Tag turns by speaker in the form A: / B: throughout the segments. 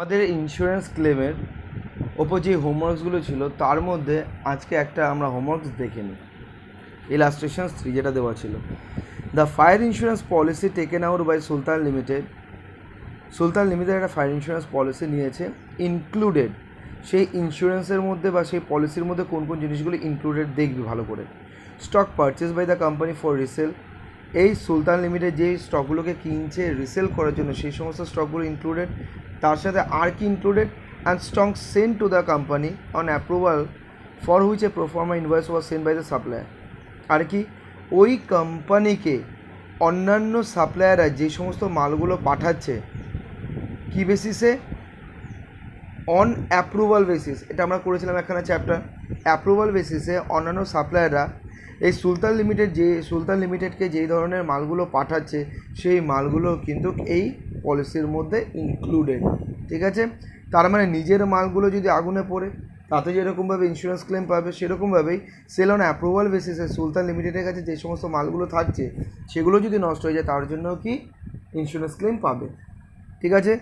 A: আমাদের ইন্স্যুরেন্স ক্লেমের ওপর যে হোমওয়ার্কসগুলো ছিল তার মধ্যে আজকে একটা আমরা হোমওয়ার্কস দেখে নিই। ইলাস্ট্রেশনস 3 যেটা দেওয়া ছিল, the fire insurance policy taken out by Sultan limited. Sultan limited একটা ফায়ার ইন্স্যুরেন্স পলিসি নিয়েছে, ইনক্লুডেড সেই ইন্স্যুরেন্সের মধ্যে বা সেই পলিসির মধ্যে কোন কোন জিনিসগুলো ইনক্লুডেড দেখবি ভালো করে। Stock purchase by the company for resale, এই সুলতান লিমিটেড যেই স্টকগুলোকে কিনছে রিসেল করার জন্য সেই সমস্ত স্টকগুলো ইনক্লুডেড, তার সাথে আর কি included, and stock sent to the company on approval for which a proforma invoice was sent by the supplier. আর কি ওই কোম্পানিকে অন্যান্য সাপ্লায়াররা যে সমস্ত মালগুলো পাঠাচ্ছে কী বেসিসে, অন অ্যাপ্রুভাল বেসিস, এটা আমরা করেছিলাম একখানা চ্যাপ্টার। অ্যাপ্রুভাল বেসিসে অন্যান্য সাপ্লায়াররা এই সুলতান লিমিটেডকে যেই ধরনের মালগুলো পাঠাচ্ছে সেই মালগুলো কিন্তু এই পলিসির মধ্যে ইনক্লুডেড। ঠিক আছে, তার মানে নিজের মালগুলো যদি আগুনে পড়ে তাতে যেরকমভাবে ইন্স্যুরেন্স ক্লেম পাবে সেরকমভাবেই সেল অন অ্যাপ্রুভাল বেসিসে সুলতান লিমিটেডের কাছে যে সমস্ত মালগুলো থাকছে সেগুলো যদি নষ্ট হয়ে যায় তার জন্য কি ইন্স্যুরেন্স ক্লেম পাবে। ঠিক আছে,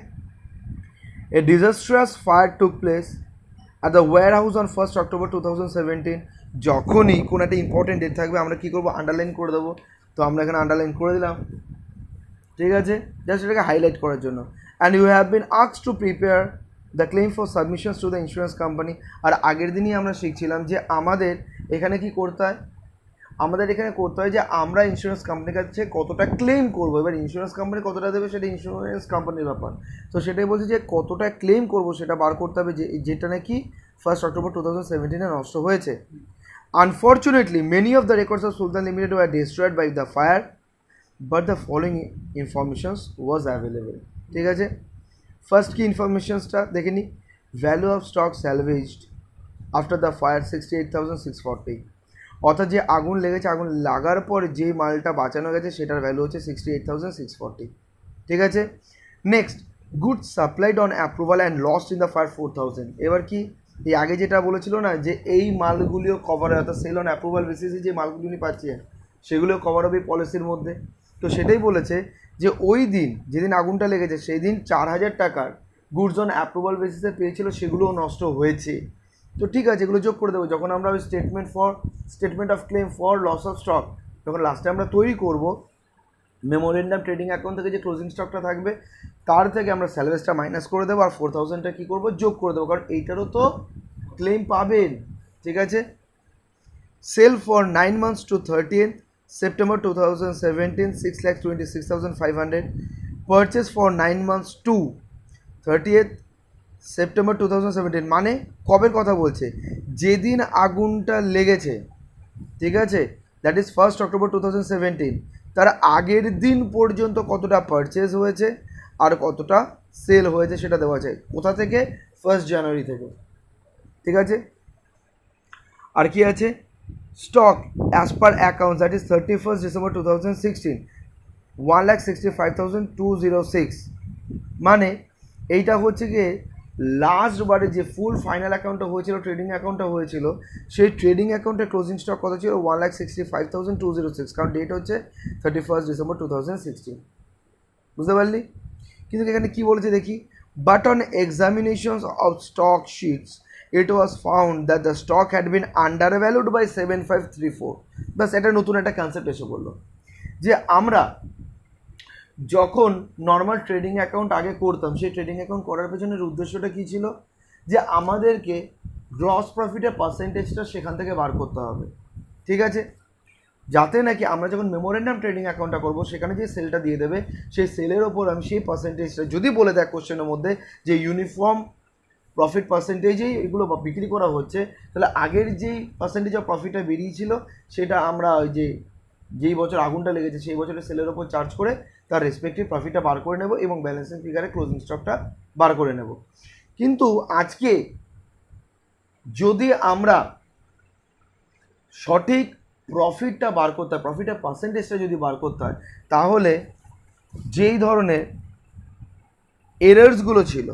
A: A disastrous fire took place at the warehouse on 1st October 2017. যখনই কোনো একটা ইম্পর্টেন্ট ডেট থাকবে আমরা কী করবো, আন্ডারলাইন করে দেবো। তো আমরা এখানে আন্ডারলাইন করে দিলাম, ঠিক আছে, জাস্ট এটাকে হাইলাইট করার জন্য। And you have been asked to prepare the claim for submissions to the insurance company. আর আগের দিনই আমরা শিখছিলাম যে আমাদের এখানে কি করতে হয়, আমাদের এখানে করতে হয় যে আমরা ইন্স্যুরেন্স কোম্পানির কাছে কতটা ক্লেম করবো। এবার ইন্স্যুরেন্স কোম্পানি কতটা দেবে সেটা ইন্স্যুরেন্স কোম্পানির ব্যাপার। তো সেটাই বলছি যে কতটা ক্লেম করবো সেটা বার করতে হবে, যেটা নাকি 1st October 2017 নষ্ট হয়েছে। Unfortunately many of the records of Sultan limited were destroyed by the fire, but the following informations was available. ঠিক আছে, ফার্স্ট কি ইনফরমেশনসটা দেখে নিই। Value of stock salvaged after the fire 68,640। অর্থাৎ যে আগুন লেগেছে, আগুন লাগার পর যে মালটা বাঁচানো গেছে সেটার ভ্যালু হচ্ছে 68,640। ঠিক আছে, next goods supplied on approval and lost in the fire 4,000। এবার কি এই আগে যেটা বলেছিল না যে এই মালগুলিও কভার হয়, অর্থাৎ সেল অন অ্যাপ্রুভাল বেসিসে যে মালগুলি উনি পাচ্ছেন সেগুলো কভার হবে পলিসির মধ্যে। তো সেটাই বলেছে যে ওই দিন যেদিন আগুনটা লেগেছে সেই দিন 4,000 টাকার গুডস অন অ্যাপ্রুভাল বেসিসে পেয়েছিল, সেগুলোও নষ্ট হয়েছে। তো ঠিক আছে, এগুলো যোগ করে দেবো যখন আমরা ওই statement of claim for loss of stock যখন লাস্টে আমরা তৈরি করব, মেমোরেন্ডাম ট্রেডিং অ্যাকাউন্ট থেকে যে ক্লোজিং স্টকটা থাকবে তার থেকে আমরা স্যালারিসটা মাইনাস করে দেবো আর 4,000টা কী করবো, যোগ করে দেবো, কারণ এইটারও তো ক্লেম পাবেন। ঠিক আছে, sale for 9 months to 30th September 2017 6,26,500, purchase for 9 months to 30th September 2017, মানে কবের কথা বলছে, যেদিন আগুনটা লেগেছে। ঠিক আছে, দ্যাট ইজ 1st October 2017, তার আগের দিন পর্যন্ত কতটা পারচেস হয়েছে আর কতটা সেল হয়েছে সেটা দেওয়া আছে। কোথা থেকে, 1st January থেকে। ঠিক আছে, আর কি আছে, stock as per account that is 31st December 2016 1,65,206, মানে এইটা হচ্ছে গিয়ে লাস্টবারে যে ফুল ফাইনাল অ্যাকাউন্টটা হয়েছিল, ট্রেডিং অ্যাকাউন্টটা হয়েছিল, সেই ট্রেডিং অ্যাকাউন্টের ক্লোজিং স্টক কত ছিল, 1,65,206, কারণ ডেট হচ্ছে 31st December 2016। বুঝতে পারলি? কিন্তু এখানে কী বলেছে দেখি, but on examinations of stock sheets it was found that the stock had been undervalued by 7,534। বাস এটা নতুন একটা কনসেপ্ট এসে বললো যে আমরা যখন নর্মাল ট্রেডিং অ্যাকাউন্ট আগে করতাম, সেই ট্রেডিং অ্যাকাউন্ট করার পেছনের উদ্দেশ্যটা কী ছিল, যে আমাদেরকে গ্রস প্রফিটের পার্সেন্টেজটা সেখান থেকে বার করতে হবে। ঠিক আছে, যাতে নাকি আমরা যখন মেমোরেন্ডাম ট্রেডিং অ্যাকাউন্টটা করবো সেখানে যে সেলটা দিয়ে দেবে সেই সেলের ওপর আমি সেই পার্সেন্টেজটা, যদি বলে দেয় কোশ্চেনের মধ্যে যে ইউনিফর্ম প্রফিট পার্সেন্টেজেই এগুলো বিক্রি করা হচ্ছে, তাহলে আগের যেই পার্সেন্টেজ অফ প্রফিটটা বেরিয়েছিল সেটা আমরা ওই যেই বছর আগুনটা লেগেছে সেই বছরের সেলের ওপর চার্জ করে তার রেসপেক্টিভ প্রফিটটা বার করে নেব এবং ব্যালেন্সিং ফিগারে ক্লোজিং স্টকটা বার করে নেব। কিন্তু আজকে যদি আমরা সঠিক প্রফিটটা বার করতে হয়, প্রফিটের পার্সেন্টেজটা যদি বার করতে হয়, তাহলে যেই ধরনের এরার্সগুলো ছিল,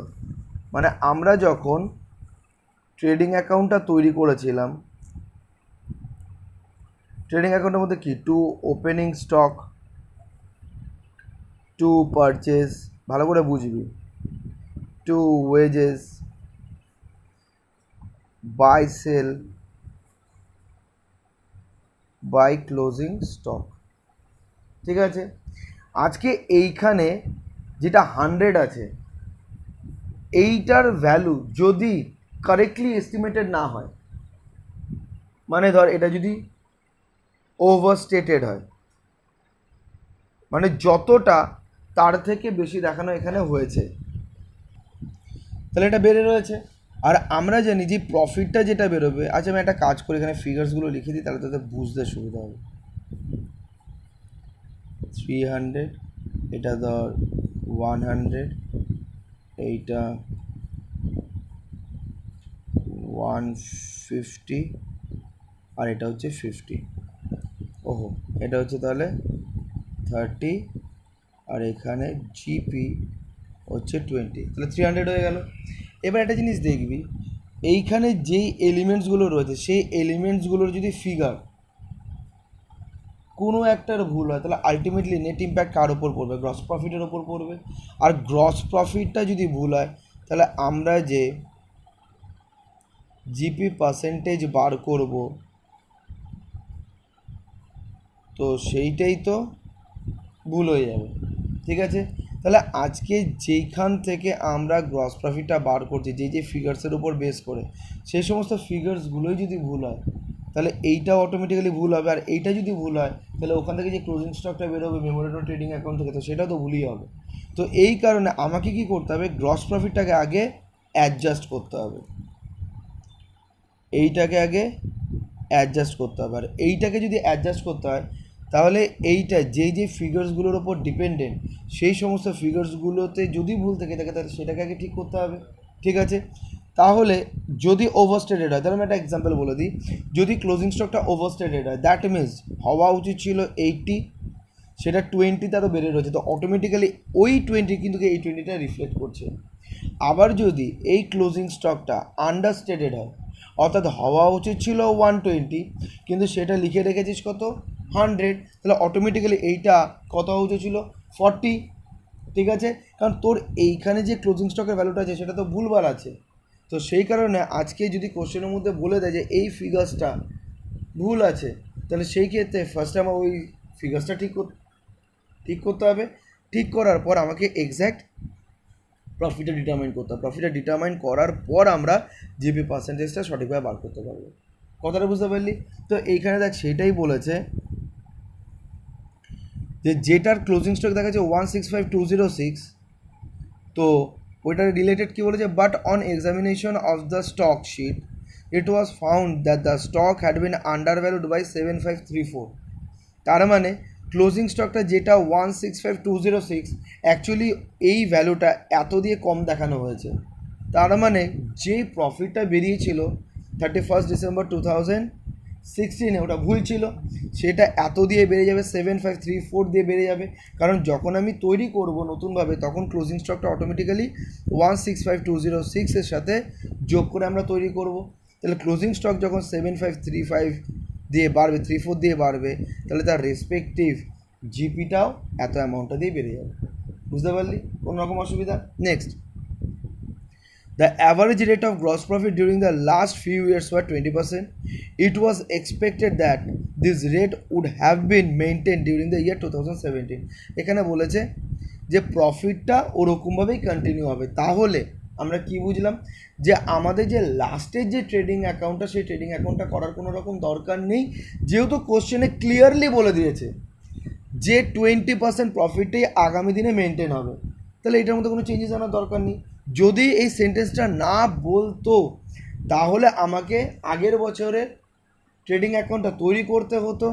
A: মানে আমরা যখন ট্রেডিং অ্যাকাউন্টটা তৈরি করেছিলাম, ট্রেডিং অ্যাকাউন্টের মধ্যে কি, to opening stock, to purchase, ভালো করে বুঝবি, to wages, by sale, by closing stock. ঠিক আছে, আজকে এইখানে যেটা 100 আছে, এইটার ভ্যালু যদি কারেক্টলি এস্টিমেটেড না হয়, মানে ধর এটা যদি ওভারস্টেটেড হয়, মানে যতটা তার থেকে বেশি দেখানো এখানে হয়েছে, তাহলে এটা বেড়ে রয়েছে। আর আমরা জানি যে প্রফিটটা যেটা বেরোবে, আচ্ছা আমি একটা কাজ করি, এখানে ফিগার্সগুলো লিখে দিই, তাহলে তাদের বুঝতে সুবিধা হবে। 300, এটা ধর 100, এইটা 150, আর এটা হচ্ছে 50। ওহো, এটা হচ্ছে তাহলে 30, আর এখানে জিপি হচ্ছে 20, তাহলে 300 হয়ে গেল। এবার একটা জিনিস দেখবি, এইখানে যেই এলিমেন্টসগুলো রয়েছে সেই এলিমেন্টসগুলোর যদি ফিগার কোনো একটার ভুল হয়, তাহলে আলটিমেটলি নেট ইম্প্যাক্ট কার ওপর পড়বে? গ্রস প্রফিটের ওপর পড়বে। আর গ্রস প্রফিটটা যদি ভুল হয়, তাহলে আমরা যে জিপি পার্সেন্টেজ বার করব, তো সেইটাই তো ভুল হয়ে যাবে। ঠিক আছে, তাহলে আজকে যেইখান থেকে আমরা গ্রস প্রফিটটা বার করছি, যে ফিগার্সের উপর বেস করে, সেই সমস্ত ফিগার্সগুলোই যদি ভুল হয়, তাহলে এইটাও অটোমেটিক্যালি ভুল হবে। আর এইটা যদি ভুল হয়, তাহলে ওখান থেকে যে ক্লোজিং স্টকটা বেরোবে মেমোরেটর ট্রেডিং অ্যাকাউন্ট থেকে, তো সেটাও তো ভুলই হবে। তো এই কারণে আমাকে কি করতে হবে? গ্রস প্রফিটটাকে আগে অ্যাডজাস্ট করতে হবে, এইটাকে আগে অ্যাডজাস্ট করতে হবে। আর এইটাকে যদি অ্যাডজাস্ট করতে হয়, তাহলে এইটা যে ফিগার্সগুলোর ওপর ডিপেন্ডেন্ট, সেই সমস্ত ফিগার্সগুলোতে যদি ভুল থেকে থাকে, তাহলে সেটাকে আগে ঠিক করতে হবে। ঠিক আছে, তাহলে যদি ওভারস্টেটেড হয়, তাহলে আমি একটা এক্সাম্পল বলে দিই, যদি ক্লোজিং স্টকটা ওভারস্টেটেড হয়, দ্যাট মিনস হওয়া উচিত ছিল 80, সেটা 20 আরও বেড়ে রয়েছে, তো অটোমেটিক্যালি ওই 20 কিন্তু এই 20টা রিফ্লেক্ট করছে। আবার যদি এই ক্লোজিং স্টকটা আন্ডারস্টেটেড হয়, অর্থাৎ হওয়া উচিত ছিল 120, কিন্তু সেটা লিখে রেখেছিস কত? 100, তাহলে অটোমেটিক্যালি এইটা কত হওয়া উচিত ছিল? 40। ঠিক আছে, কারণ তোর এইখানে যে ক্লোজিং স্টকের ভ্যালুটা আছে সেটা তো ভুলভাল আছে। তো সেই কারণে আজকে যদি কোশ্চেনের মধ্যে বলে দেয় যে এই ফিগার্সটা ভুল আছে, তাহলে সেই ক্ষেত্রে ফার্স্টে আমার ওই ফিগার্সটা ঠিক করতে হবে। ঠিক করার পর আমাকে এক্স্যাক্ট প্রফিটটা ডিটারমাইন করতে হবে। প্রফিটটা ডিটারমাইন করার পর আমরা জিপি পার্সেন্টেজটা সঠিকভাবে বার করতে পারবো। কথাটা বুঝতে পারলি? তো এইখানে দেখ সেটাই বলেছে যে যেটার ক্লোজিং স্টক দেখা যাচ্ছে 165206, তো ওইটার রিলেটেড কী বলেছে? But on examination of the stock sheet it was found that the stock had been undervalued by 7534। তার মানে ক্লোজিং স্টকটা যেটা 165206, অ্যাকচুয়ালি এই ভ্যালুটা এত দিয়ে কম দেখানো হয়েছে। তার মানে যে প্রফিটটা বেরিয়েছিল 31 ডিসেম্বর 2016, ওটা ভুল ছিল, সেটা এত দিয়ে বেড়ে যাবে, 7534 দিয়ে বেড়ে যাবে। কারণ যখন আমি তৈরি করব নতুনভাবে, তখন ক্লোজিং স্টকটা অটোমেটিক্যালি 165206 এর সাথে যোগ করে আমরা তৈরি করব। তাহলে ক্লোজিং স্টক যখন 7535 দিয়ে বাড়বে, 34 দিয়ে বাড়বে, তাহলে তার রেসপেক্টিভ জিপিটাও এত অ্যামাউন্টটা দিয়ে বেড়ে যাবে। বুঝতে পারলি? কোনো রকম অসুবিধা? Next, the average rate of gross profit during the last few years were 20%. It was expected that this rate would have been maintained during the year 2017. এখানে বলেছে যে প্রফিটটা ওরকমভাবেই কন্টিনিউ হবে। তাহলে আমরা কি বুঝলাম? যে আমাদের যে লাস্টের যে ট্রেডিং অ্যাকাউন্টটা, সেই ট্রেডিং অ্যাকাউন্টটা করার কোনো রকম দরকার নেই, যেহেতু কোশ্চেনে ক্লিয়ারলি বলে দিয়েছে যে 20% প্রফিটটাই আগামী দিনে মেনটেন হবে। তাহলে এটার মধ্যে কোনো চেঞ্জেস আনার দরকার নেই। যদি এই সেন্টেন্সটা না বলতো, তাহলে আমাকে আগের বছরের ট্রেডিং অ্যাকাউন্টটা তৈরি করতে হতো,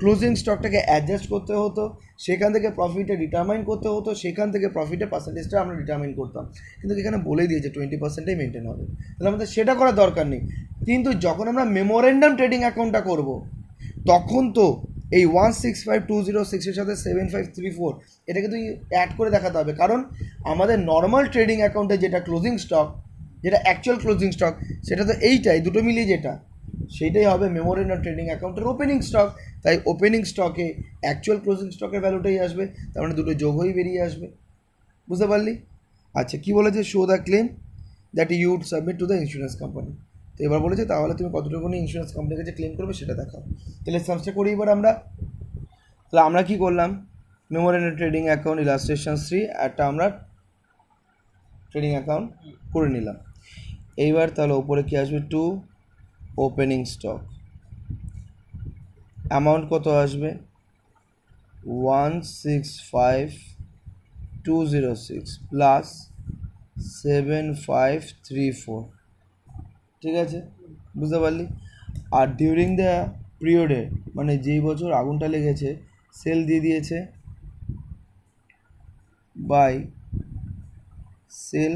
A: ক্লোজিং স্টকটাকে অ্যাডজাস্ট করতে হতো, সেখান থেকে প্রফিটে ডিটারমাইন করতে হতো, সেখান থেকে প্রফিটের পার্সেন্টেজটা আমরা ডিটারমাইন করতাম। কিন্তু এখানে বলেই দিয়েছে 20%ই মেনটেন হবে, তাহলে আমাদের সেটা করার দরকার নেই। কিন্তু যখন আমরা মেমোরেন্ডাম ট্রেডিং অ্যাকাউন্টটা করব, তখন তো এই 165206 এর সাথে 7534 এটাকে তুই অ্যাড করে দেখাতে হবে। কারণ আমাদের নর্মাল ট্রেডিং অ্যাকাউন্টে যেটা ক্লোজিং স্টক, যেটা অ্যাকচুয়াল ক্লোজিং স্টক, সেটা তো এইটাই, দুটো মিলিয়ে যেটা, সেইটাই হবে মেমোরেন্ডাম ট্রেডিং অ্যাকাউন্টের ওপেনিং স্টক। তাই ওপেনিং স্টকে অ্যাকচুয়াল ক্লোজিং স্টকের ভ্যালুটাই আসবে, তার মানে দুটো যোগ হয়েই বেরিয়ে আসবে। বুঝতে পারলি? আচ্ছা কী বলেছে, show the claim that you would submit to the insurance company. তো এবার বলেছে তাহলে তুমি কতটুকুনি ইন্স্যুরেন্স কোম্পানির কাছে ক্লেম করবে সেটা দেখাও। তাহলে সামসটা করি এবার আমরা। তাহলে আমরা কী করলাম, মেমোরেন্ডাম ট্রেডিং অ্যাকাউন্ট ইলাস্ট্রেশন 3 একটা আমরা ট্রেডিং অ্যাকাউন্ট করে নিলাম। এইবার তাহলে ওপরে কী আসবে, টু ওপেনিং স্টক, অ্যামাউন্ট কত আসবে 165,206 প্লাস 7,534, ঠিক আছে, বুঝতে পারলি। আর ডিউরিং দ্য পিরিয়ডে মানে যেই বছর আগুনটা লেগেছে সেল দিয়ে দিয়েছে বাই সেল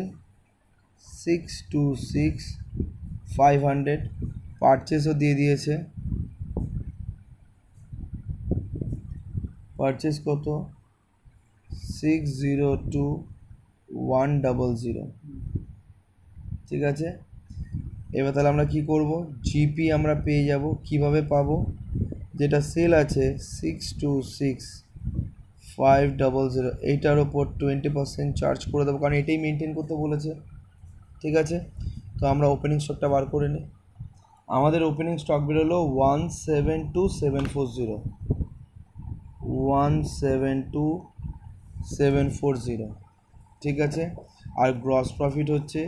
A: 626,500, পারচেসও দিয়ে দিয়েছে, পারচেস কত 602,100, ঠিক আছে। এবার তাহলে আমরা কি করব, জিপি আমরা পেয়ে যাব, কিভাবে পাবো, যেটা সেল আছে 626,500 এইটার ওপর 20% চার্জ করে দেবো, কারণ এটাই মেনটেন করতে বলেছে, ঠিক আছে। তো আমরা ওপেনিং স্টকটা বার করে নিই। আমাদের ওপেনিং স্টক বেরোলো 172,740, 172,740, ঠিক আছে। আর গ্রস প্রফিট হচ্ছে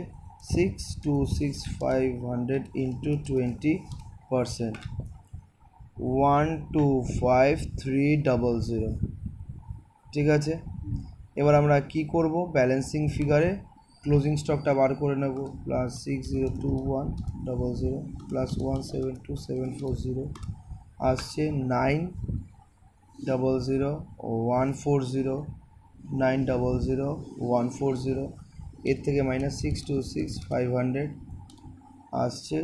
A: 626,500 ইন্টু 20%, 125,300, ঠিক আছে। এবার আমরা কি করব, ব্যালেন্সিং ফিগারে ক্লোজিং স্টকটা বার করে নেব, প্লাস 602,100 প্লাস 172,740 আসছে 900,140, 900,140, এর থেকে মাইনাস 626,500 আসছে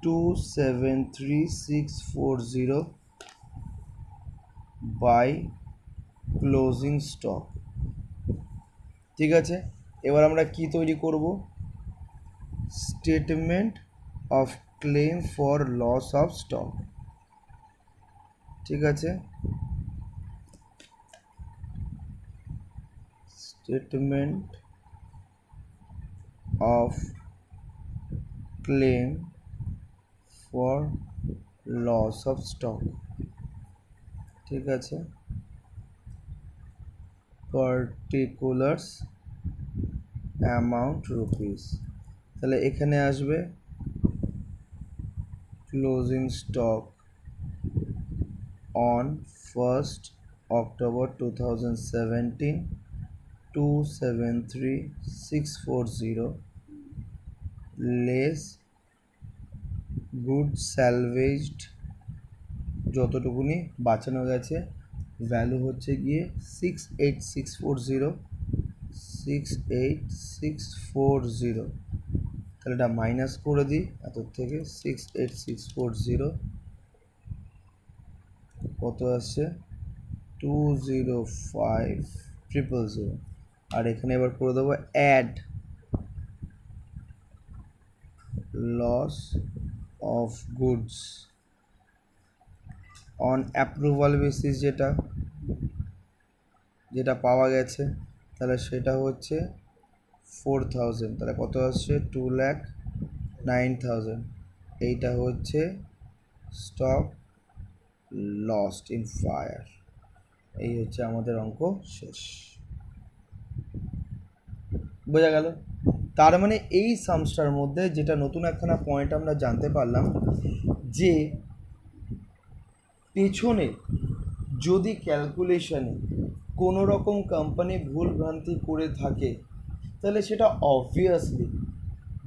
A: 273,640 বাই ক্লোজিং স্টক, ঠিক আছে। এবার আমরা কি তৈরি করব, statement of claim for loss of stock, ঠিক আছে। Statement of claim for loss of stock, ঠিক আছে, পার্টিকুলার্স অ্যামাউন্ট রুপিস। তাহলে এখানে আসবে closing stock on 1st October 2017, 273,640 less good salvaged যতটুকুনি বাঁচানো গেছে ভ্যালু হচ্ছে গিয়ে 68640, 68640, তাহলে এটা মাইনাস করে দিই এত থেকে 68640 কত আসছে 205,000, আর এখানে এবার করে দেবো add loss of goods on approval basis যেটা পাওয়া গেছে, তাহলে সেটা হচ্ছে 4,000, তাহলে কত আসছে 2,09,000, এইটা হচ্ছে স্টক লস্ট ইন ফায়ার। এই হচ্ছে আমাদের অঙ্ক শেষ, বোঝা গেল। তার মানে এই সামসটার মধ্যে যেটা নতুন একখানা পয়েন্ট আমরা জানতে পারলাম যে পেছনে যদি ক্যালকুলেশনে কোনো রকম কোম্পানি ভুল ভ্রান্তি করে থাকে তাহলে সেটা অবভিয়াসলি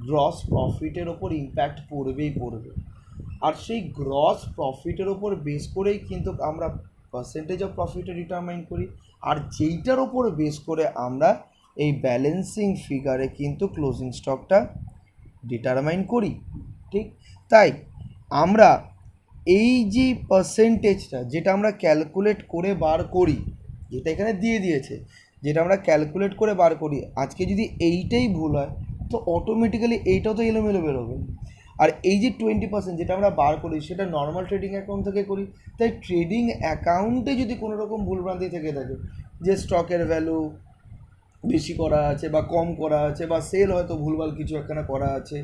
A: গ্রস প্রফিটের ওপর ইম্প্যাক্ট পড়বেই পড়বে, আর সেই গ্রস প্রফিটের ওপর বেস করেই কিন্তু আমরা পার্সেন্টেজ অফ প্রফিটে ডিটারমাইন করি, আর যেইটার ওপর বেস করে আমরা এই ব্যালেন্সিং ফিগারে কিন্তু ক্লোজিং স্টকটা ডিটারমাইন করি, ঠিক। তাই আমরা এই যে পার্সেন্টেজটা যেটা আমরা ক্যালকুলেট করে বার করি, যেটা এখানে দিয়ে দিয়েছে, যেটা আমরা ক্যালকুলেট করে বার করি, আজকে যদি এইটাই ভুল হয় তো অটোমেটিক্যালি এইটাও তো এলোমেলো বেরোবে। আর এই যে 20% যেটা আমরা বার করি সেটা নর্মাল ট্রেডিং অ্যাকাউন্ট থেকে করি, তাই ট্রেডিং অ্যাকাউন্টে যদি কোনো রকম ভুলভ্রান্তি থেকে থাকে যে স্টকের ভ্যালু বেশি করা আছে বা কম করা আছে বা সেল হয়তো ভুলভাল কিছু একখানা করা আছে,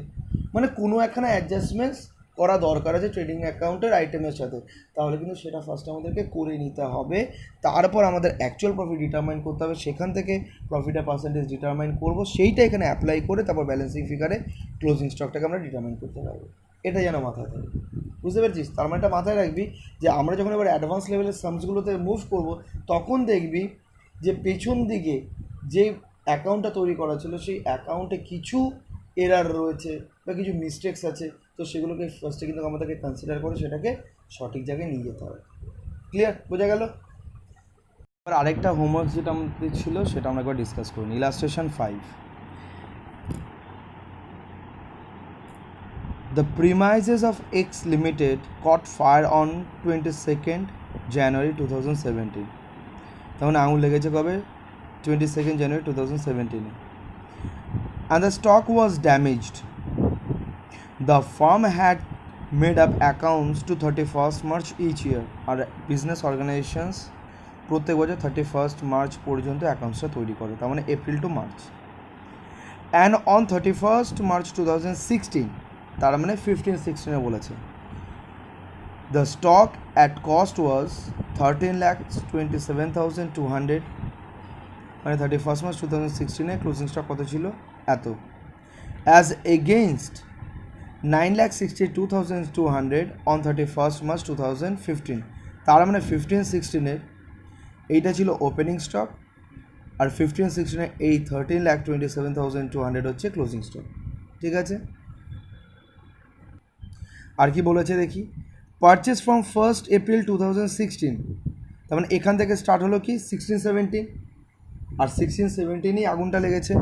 A: মানে কোনো একখানা অ্যাডজাস্টমেন্টস করা দরকার আছে ট্রেডিং অ্যাকাউন্টের আইটেমের সাথে, তাহলে কিন্তু সেটা ফার্স্ট আমাদেরকে করে নিতে হবে। তারপর আমাদের অ্যাকচুয়াল প্রফিট ডিটারমাইন করতে হবে, সেখান থেকে প্রফিটের পার্সেন্টেজ ডিটারমাইন করব, সেইটা এখানে অ্যাপ্লাই করে তারপর ব্যালেন্সিং ফিগারে ক্লোজিং স্টকটাকে আমরা ডিটারমাইন করতে পারবো। এটা যেন মাথায় থাকে, বুঝতে পেরেছিস? তার মানে এটা মাথায় রাখবি যে আমরা যখন এবার অ্যাডভান্স লেভেলের সামসগুলোতে মুভ করব, তখন দেখবি যে পেছন দিকে যে অ্যাকাউন্টটা তৈরি করা ছিল সেই অ্যাকাউন্টে কিছু এরার রয়েছে বা কিছু মিস্টেক্স আছে, তো সেগুলোকে ফার্স্টে কিন্তু আমাদেরকে কনসিডার করে সেটাকে সঠিক জায়গায় নিয়ে যেতে হবে। ক্লিয়ার? বোঝা গেল? এবার আরেকটা হোমওয়ার্ক যেটা আমাদের ছিল সেটা আমরা একবার ডিসকাস করুন। Illustration 5, the premises of X Limited caught fire on 22nd January 2017. তখন আঙুল লেগেছে কবে? 22nd January 2017. And the stock was damaged. The firm had made up accounts to 31st March each year. R business organisations প্রত্যেক বছর 31st March পর্যন্ত অ্যাকাউন্টসটা তৈরি করে, তার মানে April to March. And on 31st March 2016, তার মানে 15-16 বলেছে, the stock at cost was 13,27,200, মানে 31st March 2016 ক্লোজিং স্টক কত ছিল? এত। As against 9,62,200 on 31st March 2015, তার মানে 15-16 এইটা ছিল ওপেনিং স্টক, আর 15-16 এই 13,27,200 হচ্ছে ক্লোজিং স্টক। ঠিক আছে? আর কি বলেছে দেখি, পারচেস ফ্রম 1st April 2016, তার মানে এখান থেকে স্টার্ট হলো কি 16-17, আর 16-17ই আগুনটা লেগেছে।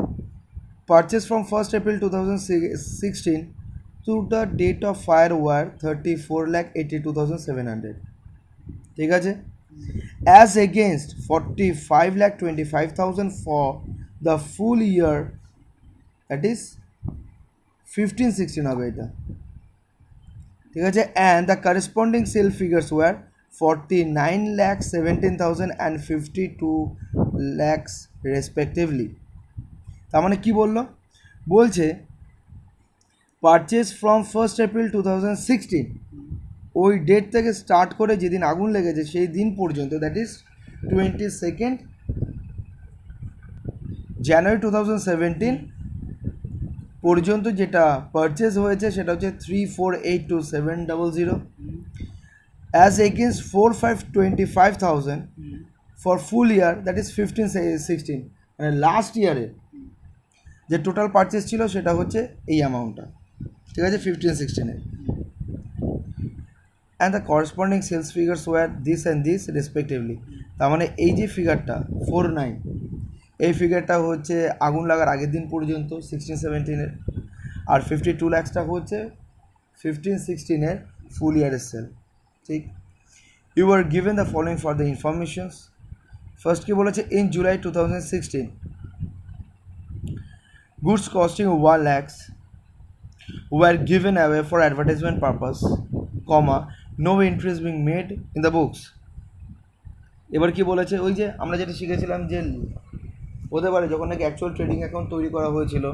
A: Purchase from 1st April 2016 to the date of fire were 34,82,700, ঠিক আছে? As against 45,25,000 for the full year, that is 15-16 হবে এটা, ঠিক আছে? And the corresponding sale figures were 49,17,000 and 52 lakhs respectively. তার মানে কী বললো? বলছে পারচেস ফ্রম 1st April 2016, ওই ডেট থেকে স্টার্ট করে যেদিন আগুন লেগেছে সেই দিন পর্যন্ত, দ্যাট ইজ 22nd January 2017 পর্যন্ত যেটা পারচেস হয়েছে সেটা হচ্ছে 3482700, as against 45,25,000 for full year, that is 15-16, মানে লাস্ট ইয়ারে যে টোটাল পারচেস ছিল সেটা হচ্ছে এই অ্যামাউন্টটা, ঠিক আছে? 15-16 and the corresponding sales figures were this and this respectively. তার মানে এই যে ফিগারটা 49, এই ফিগারটা হচ্ছে আগুন লাগার আগের দিন পর্যন্ত 16-17, আর 52 lakhsটা হচ্ছে 15-16 ফুল ইয়ারের সেল, ঠিক? You are given the following for the informations. First কি বলেছে? In July 2016 goods costing 1 lakhs were given away for advertisement purpose, comma, no entry is being made in the books. এবার কি বলেছে? ওই যে আমরা যেটা শিখেছিলাম যে হতে পারে যখন নাকি অ্যাকচুয়াল ট্রেডিং অ্যাকাউন্ট তৈরি করা হয়েছিল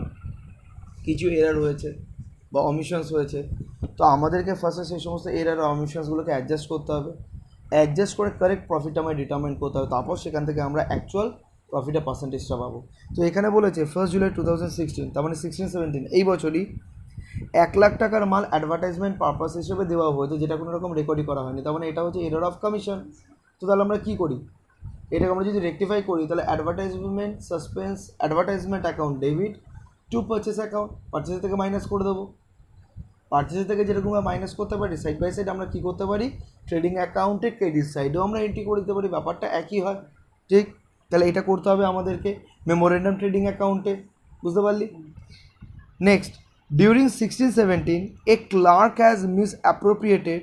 A: কিছু এরার হয়েছে বা অমিশনস হয়েছে, তো আমাদেরকে ফার্স্টে সেই সমস্ত এরার আর অমিশনসগুলোকে অ্যাডজাস্ট করতে হবে, অ্যাডজাস্ট করে কারেক্ট প্রফিটটা আমায় ডিটারমাইন করতে হবে, তারপর সেখান থেকে আমরা অ্যাকচুয়াল প্রফিটের পার্সেন্টেজটা পাবো। তো এখানে বলেছে 1st July 2016, তার মানে 16-17 এই বছরই 1 লাখ টাকার মাল অ্যাডভার্টাইজমেন্ট পারপাস হিসেবে দেওয়া হয়েছে, যেটা কোনো রকম রেকর্ডই করা হয়নি, তার মানে এটা হচ্ছে এরর অফ কমিশন। তো তাহলে আমরা কী করি? এটাকে আমরা যদি রেকটিফাই করি তাহলে advertisement suspense advertisement account debit to purchase account, purchase থেকে মাইনাস করে দেবো। পারচেস থেকে যেরকম মাইনাস করতে পারি, সাইড বাই সাইড আমরা কী করতে পারি? ট্রেডিং অ্যাকাউন্টে ক্রেডিট সাইডেও আমরা এন্ট্রি করে দিতে পারি, ব্যাপারটা একই হয়, ঠিক? তাহলে এটা করতে হবে আমাদেরকে মেমোরেন্ডাম ট্রেডিং অ্যাকাউন্টে, বুঝতে পারলি? Next, during 16-17 a clerk has misappropriated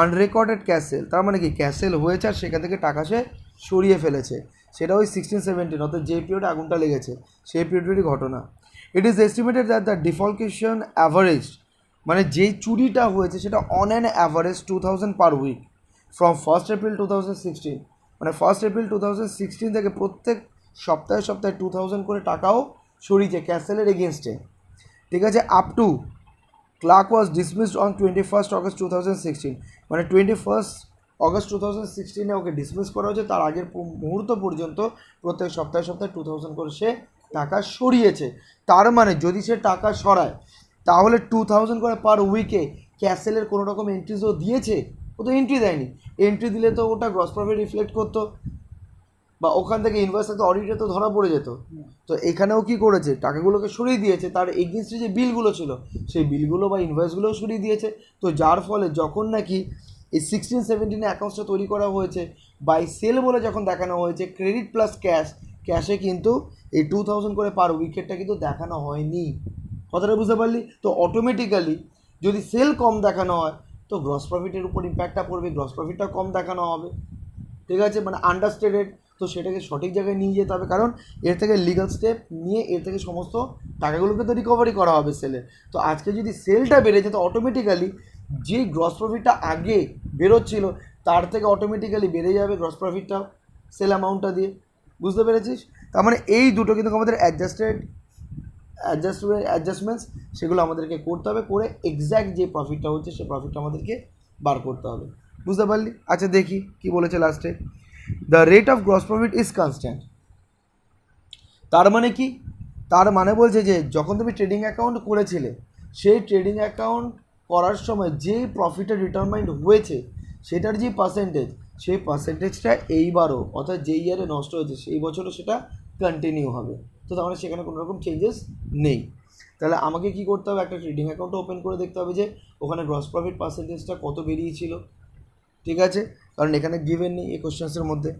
A: unrecorded cash sale, তার মানে কি ক্যাসেল হয়েছে আর সেখান থেকে টাকা সে সরিয়ে ফেলেছে, সেটা ওই 16-17 অর্থাৎ যে পিরিয়ডে আগুনটা লেগেছে সেই পিরিয়ডেরই ঘটনা। It is estimated that the defalcation average, মানে যেই চুরিটা হয়েছে সেটা on an average 2000 per week from 1st April 2016, মানে 1st April 2016 থেকে প্রত্যেক সপ্তাহে সপ্তাহে 2000 করে টাকাও সরিয়েছে ক্যাসেলের এগেনস্টে, ঠিক আছে। Up to clerk was dismissed on 21 August 2016, মানে 21 অগস্ট 2016 ওকে ডিসমিস করা হয়েছে, তার আগের মুহূর্ত পর্যন্ত প্রত্যেক সপ্তাহে সপ্তাহে 2000 করে সে টাকা সরিয়েছে। তার মানে যদি সে টাকা সরায় তাহলে 2000 করে পার উইকে ক্যাসেলের কোনো রকম এন্ট্রিজও দিয়েছে? ও তো এন্ট্রি দেয়নি। এন্ট্রি দিলে তো ওটা গ্রস প্রফিট রিফ্লেক্ট করতো, বা ওখান থেকে ইনভয়েস তো অডিটে তো ধরা পড়ে যেত। তো এখানেও কি করেছে, টাকাগুলোকে সরিয়ে দিয়েছে, তার এগেনস্টে যে বিলগুলো ছিল সেই বিলগুলো বা ইনভয়েসগুলোও সরিয়ে দিয়েছে। তো যার ফলে যখন নাকি এই 16-17 অ্যাকাউন্টসটা তৈরি করা হয়েছে, বাই সেল বলে যখন দেখানো হয়েছে ক্রেডিট প্লাস ক্যাশ, ক্যাশে কিন্তু এই 2000 করে পার উইকেটটা কিন্তু দেখানো হয়নি। কথাটা বুঝতে পারলি? তো অটোমেটিক্যালি যদি সেল কম দেখানো হয় তো গ্রস প্রফিটের উপর ইম্প্যাক্টটা পড়বে, গ্রস প্রফিটটা কম দেখানো হবে, ঠিক আছে, মানে আন্ডারস্টেটেড। তো সেটাকে সঠিক জায়গায় নিয়ে যেতে হবে, কারণ এর থেকে লিগাল স্টেপ নিয়ে এর থেকে সমস্ত টাকাগুলোকে তো রিকভারি করা হবে সেলের। তো আজকে যদি সেলটা বেড়ে যেত অটোমেটিক্যালি যে গ্রস প্রফিটটা আগে বেরোচ্ছিল তার থেকে অটোমেটিক্যালি বেড়ে যাবে গ্রস প্রফিটটা সেল অ্যামাউন্টটা দিয়ে। বুঝতে পেরেছিস? তার মানে এই দুটো কিন্তু আমাদের অ্যাডজাস্টমেন্টস সেগুলো আমাদেরকে করতে হবে, করে এক্স্যাক্ট যে প্রফিটটা হচ্ছে সেই প্রফিটটা আমাদেরকে বার করতে হবে। বুঝতে পারলি? আচ্ছা দেখি কি বলেছে লাস্টে, the rate of gross profit is constant. তার মানে কি? তার মানে বলছে যে যখন তুমি ট্রেডিং অ্যাকাউন্ট করেছিলে সেই ট্রেডিং অ্যাকাউন্ট করার সময় যে প্রফিটটা ডিটারমাইন্ড হয়েছে সেটার যে পার্সেন্টেজ, সেই পার্সেন্টেজটা এইবারও অর্থাৎ যেই ইয়ারে নষ্ট হয়েছে সেই বছরও সেটা কন্টিনিউ হবে। তো তার মানে সেখানে কোনো রকম চেঞ্জেস নেই। তাহলে আমাকে কি করতে হবে, একটা ট্রেডিং অ্যাকাউন্টটা ওপেন করে দেখতে হবে যে ওখানে গ্রস প্রফিট পার্সেন্টেজটা কত বেরিয়েছিল, ঠিক আছে, কারণ এখানে গিভেন নেই এই কোশ্চেন্সের মধ্যে।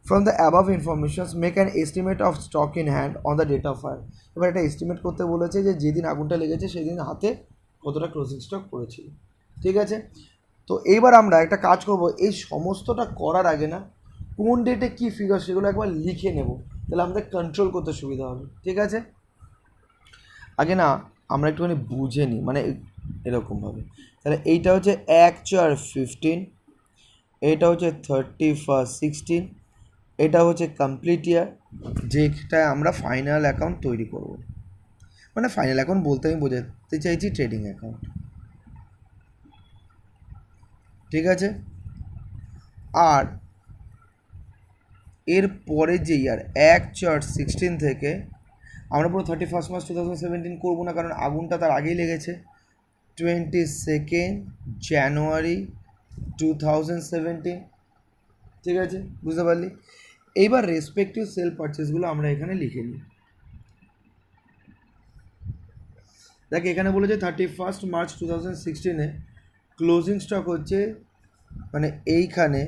A: From the above informations make an estimate of stock in hand on the date of fire. এবার একটা এস্টিমেট করতে বলেছে যে যেদিন আগুনটা লেগেছে সেদিন হাতে কতটা ক্লোজিং স্টক পড়েছিল, ঠিক আছে। তো এইবার আমরা একটা কাজ করব, এই সমস্তটা করার আগে না কোন ডেটে কী ফিগার সেগুলো একবার লিখে নেব, তাহলে আমাদের কন্ট্রোল করতে সুবিধা হবে, ঠিক আছে। আগে না আমরা একটুখানি বুঝে নিই, মানে এরকমভাবে। তাহলে এইটা হচ্ছে 1/4/15, এটা হচ্ছে 31/16, এটা হচ্ছে কমপ্লিট ইয়ার, যেটায় আমরা ফাইনাল অ্যাকাউন্ট তৈরি করব। মানে ফাইনাল অ্যাকাউন্ট বলতে আমি বোঝাতে চাইছি ট্রেডিং অ্যাকাউন্ট, ঠিক আছে। আর এর পরে যে ইয়ার 1/4/16 থেকে আমরা পুরো 31 মার্চ 2017 করবো না, কারণ আগুনটা তার আগেই লেগেছে। 22 জানুয়ারি 2017, ঠিক আছে, বুঝতে পারলি? এইবার রেসপেক্টিভ সেল পারচেসগুলো আমরা এখানে লিখে নিই। দেখ এখানে বলেছে 31 মার্চ 2016 ক্লোজিং স্টক হচ্ছে, মানে এইখানে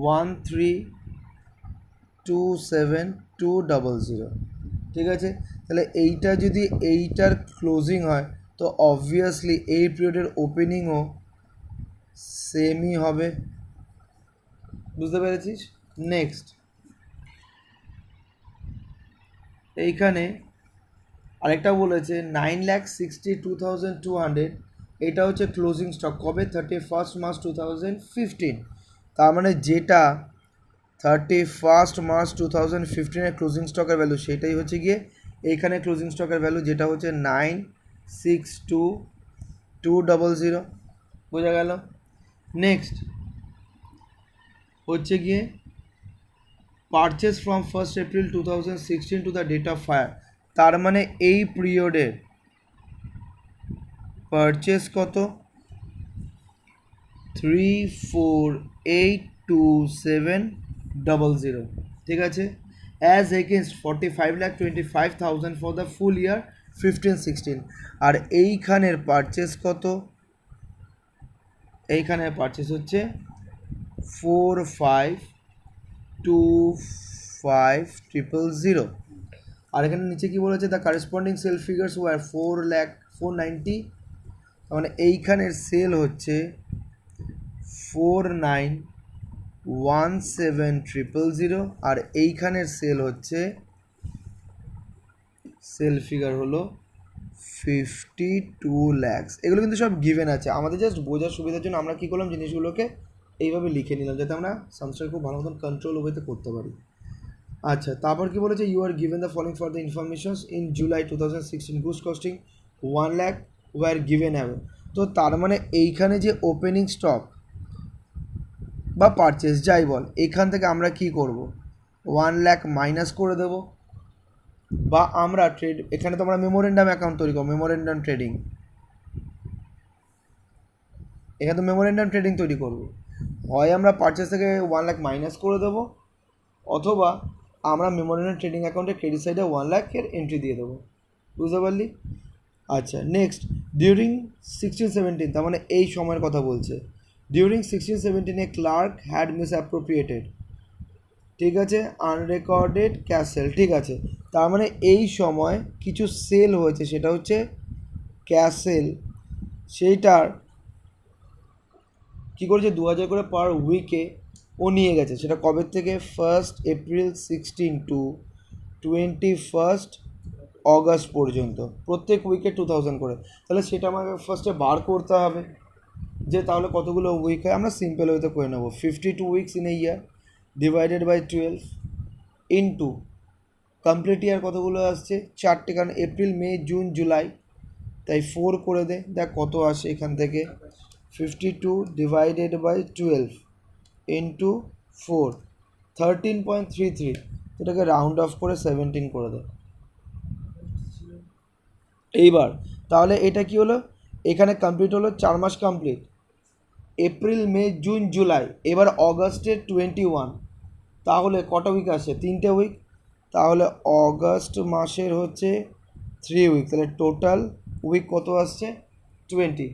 A: 1327200, ঠিক আছে। তাহলে এইটা যদি এইটার ক্লোজিং হয় তো অবভিয়াসলি এই পিরিয়ডের ওপেনিংও সেমই হবে। বুঝতে পেরেছিস? নেক্সট এইখানে আরেকটা বলেছে 9,62,200, এটা হচ্ছে ক্লোজিং স্টক কবে, 31 মার্চ 2015। তার মানে যেটা 31 মার্চ 2015 ক্লোজিং স্টকের ভ্যালু সেটাই হচ্ছে গিয়ে এইখানে ক্লোজিং স্টকের ভ্যালু, যেটা হচ্ছে 9,62,200। বোঝা গেল? নেক্সট হচ্ছে গিয়ে purchase from 1 April 2016 to the date of fire. তার মানে এই পিরিয়ডের পারচেস কত, 3482700, ঠিক আছে, as against 45,25,000 for the full year 15-16। আর এইখানের পারচেস কত, এইখানের পারচেস হচ্ছে 4525,000। আর এখানে নিচে কি বলেছে, the corresponding sale figures were 4,490, মানে এইখানের সেল হচ্ছে 4917,000, আর এইখানের সেল হচ্ছে সেল ফিগার হলো 52 lakhs। এগুলো কিন্তু সব গিভেন আছে, আমাদের জাস্ট বোঝার সুবিধার জন্য আমরা কী করলাম, জিনিসগুলোকে এইভাবে লিখে নিলাম যাতে আমরা সামসটা খুব ভালো মতন কন্ট্রোল ওয়েতে করতে পারি। আচ্ছা, তারপর কি বলেছে, you are given the following for the informations in July 2016 goods costing 1 lakh were given have. তো তার মানে এইখানে যে ওপেনিং স্টক বা পারচেস যাই বল, এখান থেকে আমরা কি করব, 1 লাখ মাইনাস করে দেব, বা আমরা ট্রেড, এখানে তো আমরা মেমোরেন্ডাম অ্যাকাউন্ট তৈরি করবো, মেমোরেন্ডাম ট্রেডিং, এখানে তো মেমোরেন্ডাম ট্রেডিং তৈরি করবো। হয় আমরা পারচেস থেকে 1 লাখ মাইনাস করে দেবো, অথবা আমরা মেমোরেন্ডাম ট্রেডিং অ্যাকাউন্টে ক্রেডিট সাইডে 1 লাখের এন্ট্রি দিয়ে দেবো। বুঝতে পারলি? আচ্ছা, নেক্সট, ডিউরিং 16-17, তার মানে এই সময়ের কথা বলছে। During 16-17 a clerk had misappropriated, ঠিক আছে, আনরেকর্ডেড ক্যাসেল, ঠিক আছে, তার মানে এই সময় কিছু সেল হয়েছে, সেটা হচ্ছে ক্যাসেল, সেইটার কী করেছে, 2000 করে পার উইকে ও নিয়ে গেছে। সেটা কবে থেকে, 1 এপ্রিল 16 টু 21 অগস্ট পর্যন্ত, প্রত্যেক উইকে 2000 করে। তাহলে সেটা আমাকে ফার্স্টে বার করতে হবে, যে তাহলে কতগুলো উইক হয়। আমরা সিম্পল ওয়েতে করে নেবো, 52 weeks in a year divided by 12 into complete year কতগুলো আসছে, 4টে, কারণ এপ্রিল মে জুন জুলাই, তাই 4 করে দে, দেখ কত আসে এখান থেকে, 52 ডিভাইডেড বাই 12 ইন্টু 4, 13.33, এটাকে রাউন্ড অফ করে 17 করে দে। এইবার তাহলে এটা কি হলো, এখানে কমপ্লিট হলো 4 মাস complete, April May June July, এবার অগস্টের 21, তাহলে কটা উইক আসে, 3টে উইক, তাহলে অগস্ট মাসের হচ্ছে 3 উইক, তাহলে টোটাল উইক কত আসছে, 20।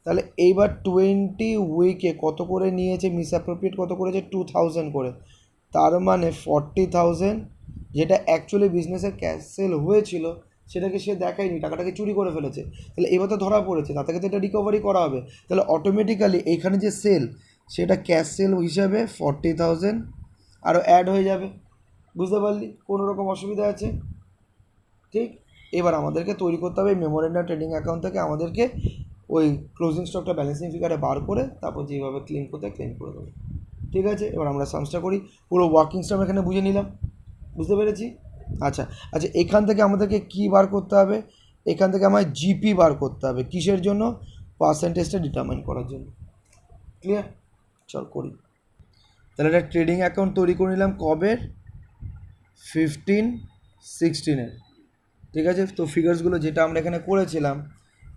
A: তাহলে এইবার 20 উইকে কত করে নিয়েছে মিস অ্যাপ্রোপ্রিয়েট, কত করেছে, 2000 করে, তার মানে 40,000, যেটা অ্যাকচুয়ালি বিজনেসের ক্যান্সেল হয়েছিল সেটাকে সে দেখায়নি, টাকাটাকে চুরি করে ফেলেছে। তাহলে এবার তো ধরা পড়েছে, তার থেকে তো এটা রিকভারি করা হবে। তাহলে অটোমেটিক্যালি এইখানে যে সেল, সেটা ক্যাশ সেল হিসাবে 40,000 আরও অ্যাড হয়ে যাবে। বুঝতে পারলি কোনো রকম অসুবিধা আছে? ঠিক, এবার আমাদেরকে তৈরি করতে হবে মেমোরেন্ডাম ট্রেডিং অ্যাকাউন্ট থেকে, আমাদেরকে ওই ক্লোজিং স্টকটা ব্যালেন্সিং ফিগারে বার করে তারপর যেভাবে ক্লেম করতে ক্লেম করে দেবো। ঠিক আছে, এবার আমরা সামসটা করি, পুরো ওয়ার্কিং স্টাম এখানে বুঝে নিলাম। বুঝতে পেরেছি? আচ্ছা আচ্ছা, এখান থেকে আমাদেরকে কী বার করতে হবে, এখান থেকে আমার জিপি বার করতে হবে, কিসের জন্য, পার্সেন্টেজটা ডিটারমাইন করার জন্য। ক্লিয়ার? চল করি। তাহলে একটা ট্রেডিং অ্যাকাউন্ট তৈরি করে নিলাম কবে, 15-16, ঠিক আছে। তো ফিগার্সগুলো যেটা আমরা এখানে করেছিলাম,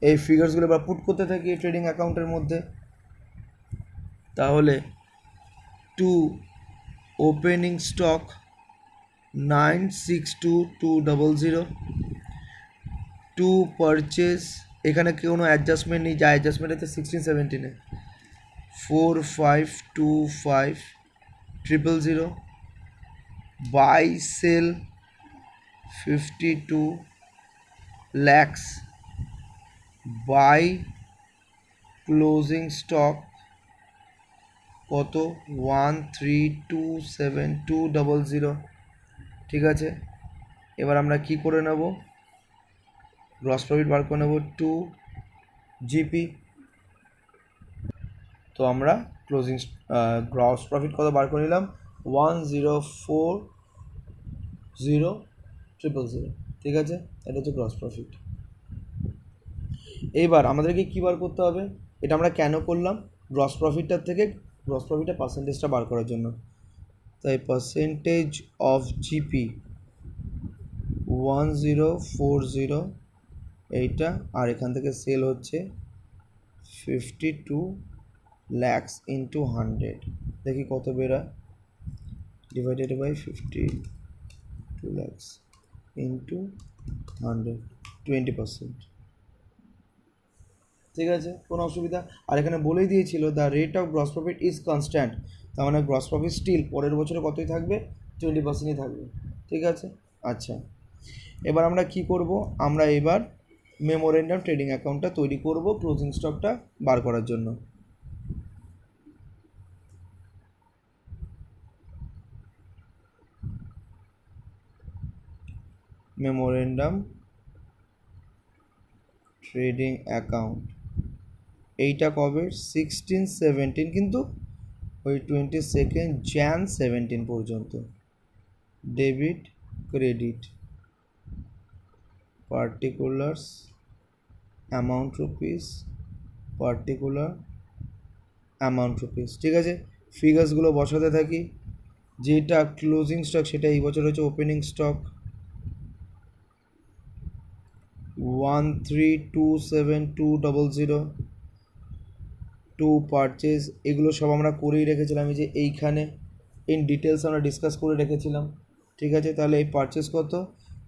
A: এই ফিগার্সগুলো এবার পুট করতে থাকি এই ট্রেডিং অ্যাকাউন্টের মধ্যে। তাহলে to opening stock 962200, to purchase, এখানে কোনো অ্যাডজাস্টমেন্ট নেই, যা অ্যাডজাস্টমেন্ট আছে 16-17-এ, 452500, by sale 52 lakhs, by closing stock কত, 1327200, ঠিক আছে। এবার আমরা কি করে নেব, গ্রস প্রফিট বার করে নেব 2 জিপি। তো আমরা ক্লোজিং গ্রস প্রফিট কত বার করে নিলাম, 1040000, ঠিক আছে, এটা হচ্ছে গ্রস প্রফিট। এইবার আমাদেরকে কী বার করতে হবে, এটা আমরা কেন করলাম, গ্রস প্রফিটটার থেকে গ্রস প্রফিটের পার্সেন্টেজটা বার করার জন্য। তাই পার্সেন্টেজ অফ জিপি 1040, এইটা, আর এখান থেকে সেল হচ্ছে 52 lakhs ইন্টু 100, দেখি কত বেরোয়, ডিভাইডেড বাই 52 lakhs ইন্টু 100, 20%, ঠিক আছে, কোনো অসুবিধা। আর এখানে বলেই দিয়েছিল the rate of gross profit is constant, তার মানে গ্রস প্রফিট স্টিল পরের বছরে কতই থাকবে, 20%ই থাকবে, ঠিক আছে। আচ্ছা, এবার আমরা কি করব, আমরা এবার মেমোরেন্ডাম ট্রেডিং অ্যাকাউন্টটা তৈরি করব ক্লোজিং স্টকটা বার করার জন্য। মেমোরেন্ডাম ট্রেডিং অ্যাকাউন্ট, এইটা কবে, 16-17, কিন্তু ওই 22 Jan 17 পর্যন্ত, debit credit particulars amount rupees particular amount rupees, ঠিক আছে। ফিগার্সগুলো বসাতে থাকি। যেটা ক্লোজিং স্টক সেটা এই বছর হচ্ছে ওপেনিং স্টক 1327200, টু পারচেজ, এগুলো সব আমরা করেই রেখেছিলাম। এই যে এইখানে ইন ডিটেলস আমরা ডিসকাস করে রেখেছিলাম, ঠিক আছে। তাহলে এই পারচেজ কত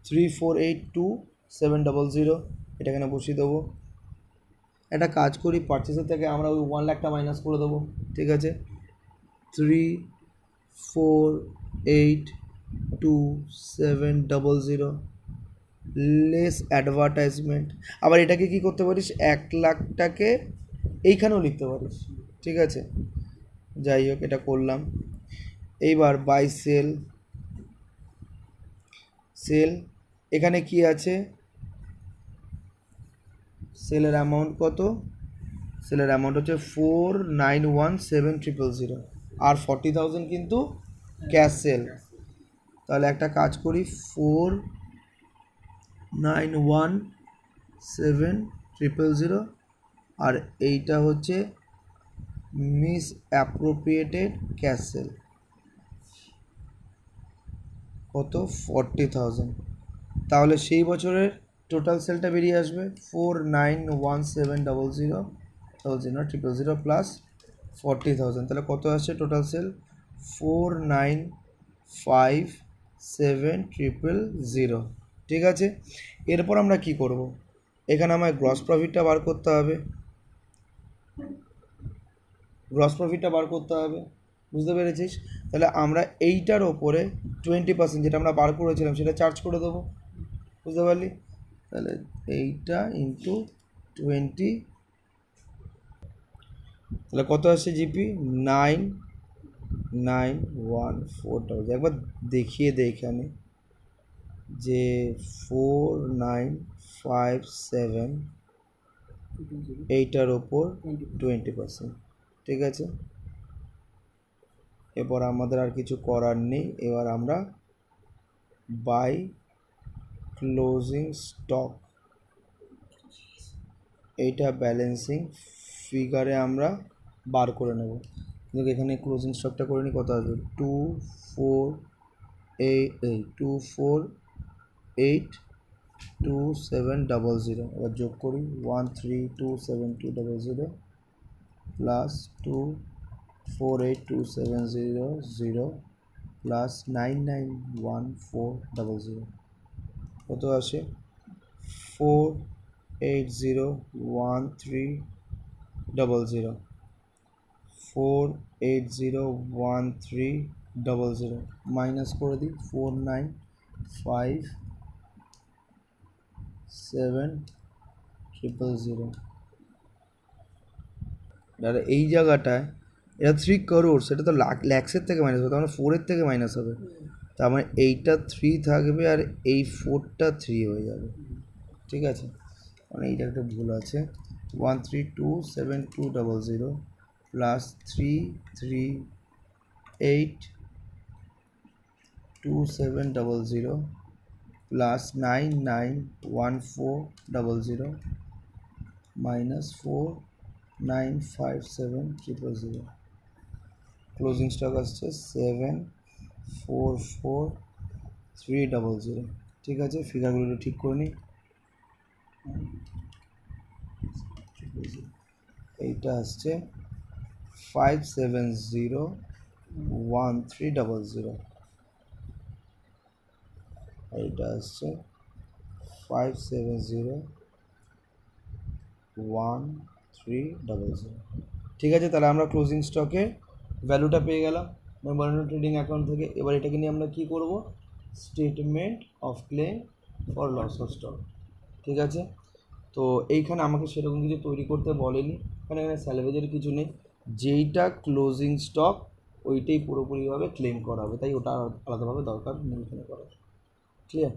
A: 3482700, এটা এখানে বসিয়ে দেবো। একটা কাজ করি, পারচেসের থেকে আমরা ওই 1 লাখটা মাইনাস করে দেবো, ঠিক আছে। 3482700 লেস অ্যাডভার্টাইজমেন্ট। আবার এটাকে কি করতে পারিস, 1 লাখটাকে এইখানেও লিখতে পারিস, ঠিক আছে। যাই হোক, এটা করলাম। এইবার বাই সেল, সেল এখানে কি আছে, সেলের অ্যামাউন্ট কত, সেলের অ্যামাউন্ট হচ্ছে 4917000, আর 40,000 কিন্তু ক্যাশ সেল। তাহলে একটা কাজ করি, 4917000, আর এইটা হচ্ছে মিস অ্যাপ্রোপ্রিয়েটেড ক্যাশ সেল, কত 40,000। তাহলে সেই বছরের টোটাল সেলটা বেরিয়ে আসবে 4917000 প্লাস 40,000, তাহলে কত আসছে টোটাল সেল 4957000, ঠিক আছে। এরপর আমরা কি করব, এখানে আমায় গ্রস প্রফিটটা বার করতে হবে, গ্রস প্রফিটটা বার করতে হবে, বুঝতে পেরেছিস। তাহলে আমরা এইটার ওপরে 20% যেটা আমরা বার করেছিলাম সেটা চার্জ করে দেবো, বুঝতে পারলি। তাহলে এইটা ইন্টু 20, তাহলে কত আসছে জিপি 9914, একবার দেখিয়ে দে এখানে যে 4957 এইটার ওপর 20%, ঠিক আছে। এরপর আমাদের আর কিছু করার নেই, এবার আমরা বাই ক্লোজিং স্টক, এইটা ব্যালেন্সিং ফিগারে আমরা বার করে নেব। কিন্তু এখানে ক্লোজিং স্টকটা করে নিই, কত আসবে 2482700, এবার যোগ করি 1327200 প্লাস 2482700 প্লাস 991400, কত আসে 4801300, 4801300 মাইনাস করে দিই 4957000। আর এই জায়গাটায় এটা 3 crore, সেটা তো ল্যাক্সের থেকে মাইনাস হবে, তার মানে 4-এর থেকে মাইনাস হবে, তার মানে এইটা 3 থাকবে আর এই 4টা 3 হয়ে যাবে, ঠিক আছে। মানে এইটা একটা ভুল আছে, 1327200 plus 3382700 plus 991400 minus 4957000, closing stock আসছে 744300, ঠিক আছে। ফিগারগুলো ঠিক করে নিই, এইটা আসছে 5701300, এইটা আসছে 5701300, ঠিক আছে। তাহলে আমরা ক্লোজিং স্টকে ভ্যালুটা পেয়ে গেলাম মেমোরেন্ডাম ট্রেডিং অ্যাকাউন্ট থেকে। এবার এটাকে নিয়ে আমরা কী করব, statement of claim for loss of stock, ঠিক আছে। তো এইখানে আমাকে সেরকম কিছু তৈরি করতে বলেনি, কারণ এখানে স্যালভেজের কিছু নেই, যেইটা ক্লোজিং স্টক ওইটাই পুরোপুরিভাবে ক্লেম করা হবে, তাই ওটা আলাদাভাবে দরকার নেই এখানে করার, ক্লিয়ার।